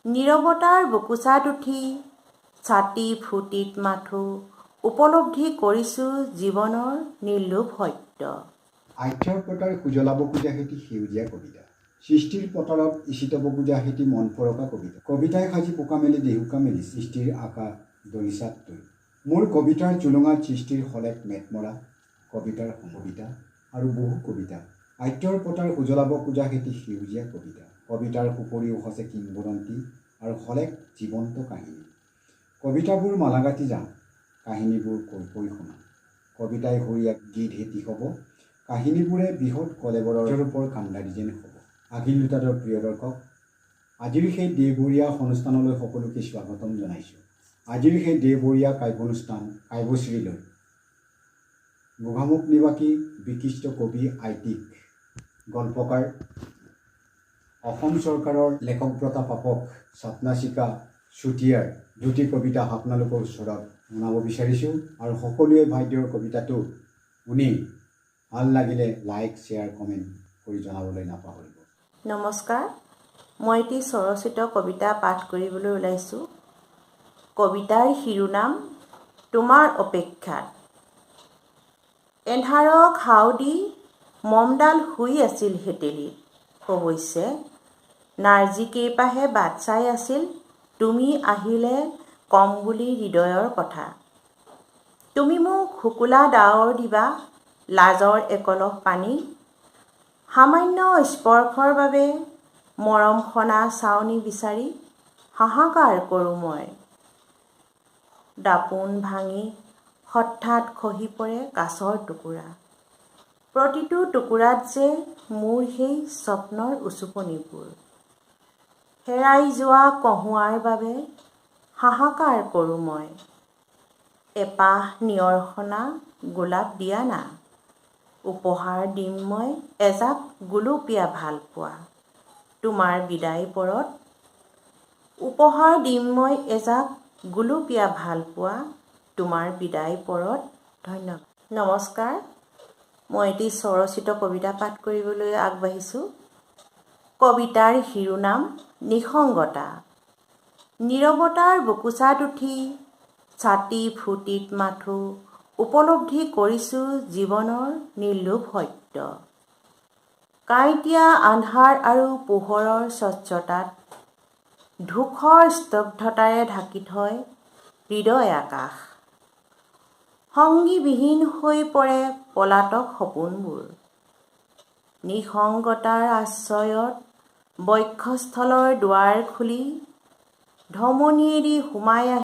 নীৰৱতাৰ বুকুচাত উঠি ছাতি ফুটিত মাথো উপলব্ধি কৰিছোঁ জীৱনৰ নিৰ্লোভ সত্য। আঠ্যৰ পতাৰ সুজলাব খোজা সেটি সেউজীয়া কবিতা। সৃষ্টিৰ পতাৰত ইচিতাব খোজা সেটি মন পৰকা কবিতা। কবিতাই সাজি পোকা মেলি দেহুকা মেলি সৃষ্টিৰ আকাশ দৰিচাত তৈ। মোৰ কবিতাৰ জুলুঙাত সৃষ্টিৰ হলেক মেটমৰা, কবিতাৰ কবিতা আৰু বহু কবিতা। আঠ্যৰ পতাৰ সুজলাব খোজা সেটি সেউজীয়া কবিতা। কবিতাৰ সুপৰিও সঁচে কিংবদন্তি আৰু হলেক জীৱন্ত কাহিনী। কবিতাবোৰ মালাগাঁঠি যাম, কাহিনীবোৰ কৈ শুনাম। কবিতাই সৰিয়া গীত হেতি হ'ব, কাহিনীবোৰে বৃহৎ কলেবৰৰ ৰূপৰ কাণ্ডাৰী যেন হ'ব। আঘিল লুটাৰৰ প্ৰিয় দৰ্শক, আজিৰ সেই দেওবৰীয়া অনুষ্ঠানলৈ সকলোকে স্বাগতম জনাইছোঁ। আজিৰ সেই দেওবৰীয়া কাব্যানুষ্ঠান কাব্যশ্ৰীলৈ গোগামুখ নিবাসী বিশিষ্ট কবি আইতিক গল্পকাৰ অসম চৰকাৰৰ লেখক বঁটা প্ৰাপক স্বপ্নাচিকা চুতীয়াৰ দুটি কবিতা আপোনালোকৰ ওচৰত শুনাব বিচাৰিছোঁ। আৰু সকলোৱে ভাইদেউৰ কবিতাটো শুনি ভাল লাগিলে লাইক শ্বেয়াৰ কমেণ্ট কৰি জনাবলৈ নাপাহৰিব। নমস্কাৰ, মই এটি স্বৰচিত কবিতা পাঠ কৰিবলৈ ওলাইছোঁ। কবিতাৰ শিৰোনাম তোমাৰ অপেক্ষাত। এন্ধাৰক হাও দি মমডাল শুই আছিল হেতেলিত। অৱশ্যে নাৰ্জী কেইপাহে বাট চাই আছিল তুমি আহিলে কম বুলি হৃদয়ৰ কথা। তুমি মোক শুকুলা ডাৱৰ দিবা লাজৰ একলহ পানী। সামান্য স্পৰ্শৰ বাবে মৰম সনা চাউনি বিচাৰি হাহাকাৰ কৰোঁ মই। দাপোন ভাঙি হঠাৎ খহি পৰে কাঁচৰ টুকুৰা। প্ৰতিটো টুকুৰাত যে মোৰ সেই স্বপ্নৰ উচুপনিবোৰ। হেৰাই যোৱা কহুঁৱাৰ বাবে হাহাকাৰ কৰোঁ মই। এপাহ নিয়ৰ সনা গোলাপ দিয়া না, উপহাৰ দিম মই এজাক গুলপীয়া ভালপোৱা তোমাৰ বিদায় পৰত। উপহাৰ দিম মই এজাক গুলপীয়া ভালপোৱা তোমাৰ বিদায় পৰত। ধন্যবাদ। নমস্কাৰ, মই এটি স্বৰচিত কবিতা পাঠ কৰিবলৈ আগবাঢ়িছোঁ। কবিতাৰ শিৰোনাম নিসংগতা। নীৰৱতাৰ বুকুচাত উঠি ছাতি ফুটিত মাথো উপলব্ধি কৰিছোঁ জীৱনৰ নিৰ্লোভ সত্য। কাঁইটীয়া আন্ধাৰ আৰু পোহৰৰ স্বচ্ছতাত ধূসৰ স্তব্ধতাৰে ঢাকি থয় হৃদয় আকাশ। সংগীবিহীন হৈ পৰে পলাতক সপোনবোৰ। নিসংগতাৰ আশ্ৰয়ত বক্ষস্থলৰ দুৱাৰ খুলি ধমনীয়েদি সোমাই